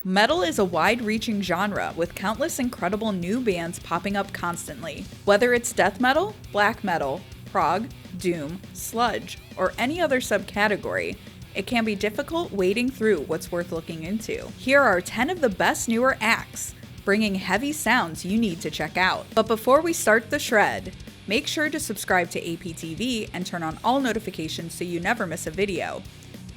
Metal is a wide-reaching genre with countless incredible new bands popping up constantly. Whether it's death metal, black metal, prog, doom, sludge, or any other subcategory, it can be difficult wading through what's worth looking into. Here are 10 of the best newer acts, bringing heavy sounds you need to check out. But before we start the shred, make sure to subscribe to APTV and turn on all notifications so you never miss a video.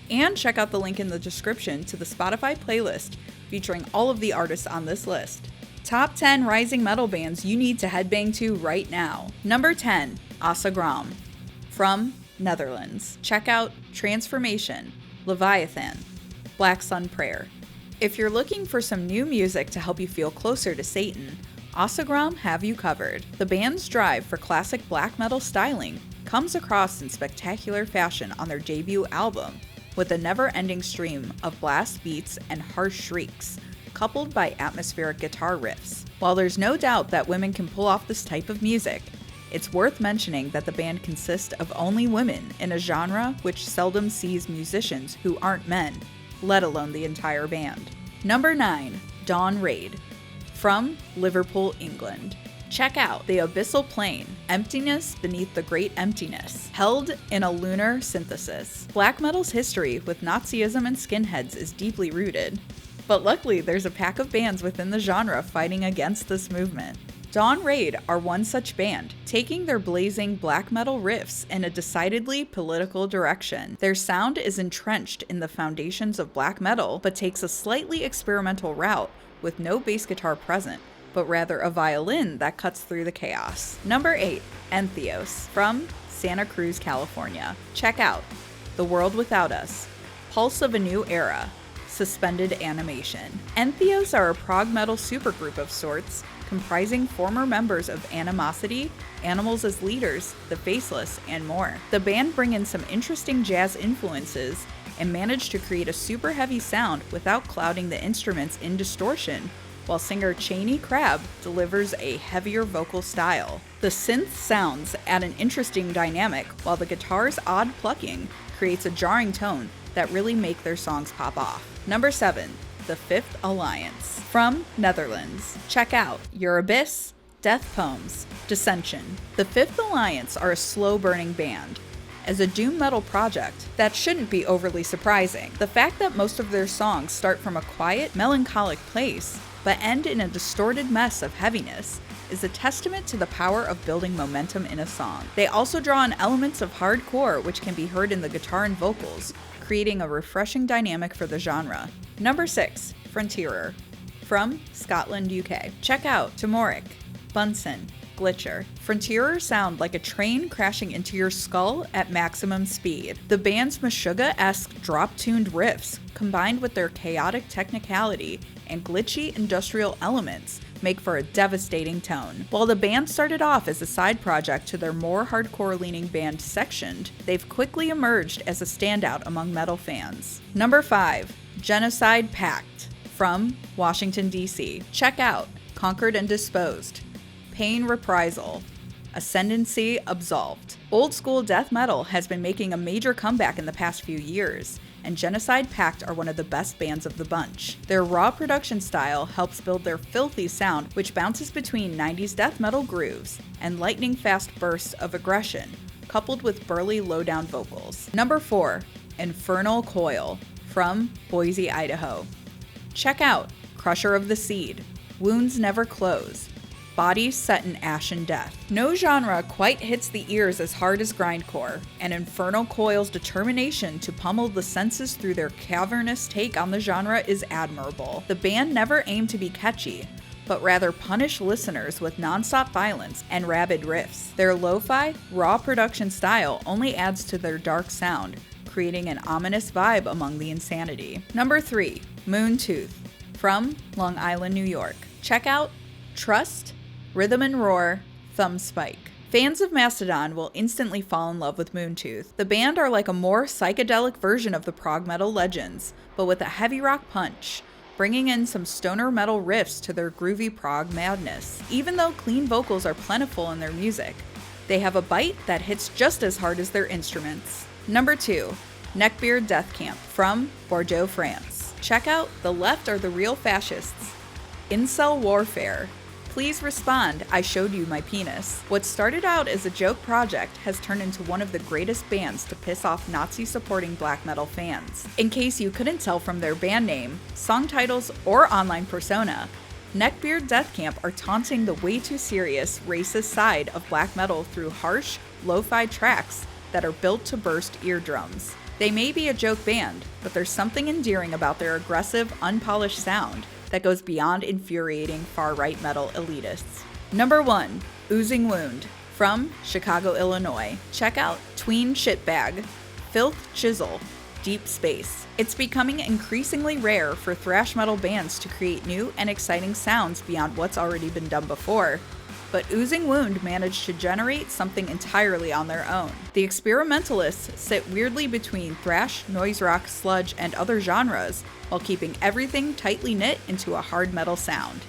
And check out the link in the description to the Spotify playlist featuring all of the artists on this list. Top 10 rising metal bands you need to headbang to right now. Number 10, Asagraum. From Netherlands. Check out Transformation, Leviathan, Black Sun Prayer. If you're looking for some new music to help you feel closer to Satan, Asagraum have you covered. The band's drive for classic black metal styling comes across in spectacular fashion on their debut album, with a never-ending stream of blast beats and harsh shrieks, coupled by atmospheric guitar riffs. While there's no doubt that women can pull off this type of music, it's worth mentioning that the band consists of only women in a genre which seldom sees musicians who aren't men, let alone the entire band. Number 9, Dawn Raid. From Liverpool, England. Check out The Abyssal Plane, Emptiness Beneath the Great Emptiness, held in a lunar synthesis. Black metal's history with Nazism and skinheads is deeply rooted, but luckily there's a pack of bands within the genre fighting against this movement. Dawn Raid are one such band, taking their blazing black metal riffs in a decidedly political direction. Their sound is entrenched in the foundations of black metal, but takes a slightly experimental route with no bass guitar present, but rather a violin that cuts through the chaos. Number 8, Entheos. From Santa Cruz, California. Check out The World Without Us, Pulse of a New Era, Suspended Animation. Entheos are a prog metal supergroup of sorts, comprising former members of Animosity, Animals as Leaders, The Faceless, and more. The band bring in some interesting jazz influences and manage to create a super heavy sound without clouding the instruments in distortion, while singer Cheney Crab delivers a heavier vocal style. The synth sounds add an interesting dynamic, while the guitar's odd plucking creates a jarring tone that really make their songs pop off. Number 7, The Fifth Alliance. From Netherlands. Check out Your Abyss, Death Poems, Dissension. The Fifth Alliance are a slow-burning band. As a doom metal project, that shouldn't be overly surprising. The fact that most of their songs start from a quiet, melancholic place, but end in a distorted mess of heaviness, is a testament to the power of building momentum in a song. They also draw on elements of hardcore, which can be heard in the guitar and vocals, creating a refreshing dynamic for the genre. Number 6, Frontierer. From Scotland, UK. Check out Tomoric, Bunsen, Glitcher. Frontierer sound like a train crashing into your skull at maximum speed. The band's Meshuggah-esque drop-tuned riffs, combined with their chaotic technicality and glitchy industrial elements, make for a devastating tone. While the band started off as a side project to their more hardcore-leaning band Sectioned, they've quickly emerged as a standout among metal fans. Number 5, Genocide Pact. From Washington, D.C. Check out Conquered and Disposed, Pain Reprisal, Ascendancy Absolved. Old school death metal has been making a major comeback in the past few years, and Genocide Pact are one of the best bands of the bunch. Their raw production style helps build their filthy sound, which bounces between 90s death metal grooves and lightning-fast bursts of aggression, coupled with burly low-down vocals. Number 4, Infernal Coil. From Boise, Idaho. Check out Crusher of the Seed, Wounds Never Close, Bodies Set in Ashen Death. No genre quite hits the ears as hard as grindcore, and Infernal Coil's determination to pummel the senses through their cavernous take on the genre is admirable. The band never aimed to be catchy, but rather punish listeners with non-stop violence and rabid riffs. Their lo-fi, raw production style only adds to their dark sound, creating an ominous vibe among the insanity. Number 3, Moontooth. From Long Island, New York. Check out Trust, Rhythm and Roar, Thumb Spike. Fans of Mastodon will instantly fall in love with Moontooth. The band are like a more psychedelic version of the prog metal legends, but with a heavy rock punch, bringing in some stoner metal riffs to their groovy prog madness. Even though clean vocals are plentiful in their music, they have a bite that hits just as hard as their instruments. Number 2, Neckbeard Deathcamp. From Bordeaux, France. Check out The Left Are the Real Fascists. Incel Warfare. Please respond, I showed you my penis. What started out as a joke project has turned into one of the greatest bands to piss off Nazi-supporting black metal fans. In case you couldn't tell from their band name, song titles, or online persona, Neckbeard Deathcamp are taunting the way too serious, racist side of black metal through harsh, lo-fi tracks that are built to burst eardrums. They may be a joke band, but there's something endearing about their aggressive, unpolished sound that goes beyond infuriating far-right metal elitists. Number 1. Oozing Wound. From Chicago, Illinois. Check out Tween Shitbag, Filth Chisel, Deep Space. It's becoming increasingly rare for thrash metal bands to create new and exciting sounds beyond what's already been done before, but Oozing Wound managed to generate something entirely on their own. The experimentalists sit weirdly between thrash, noise rock, sludge, and other genres, while keeping everything tightly knit into a hard metal sound.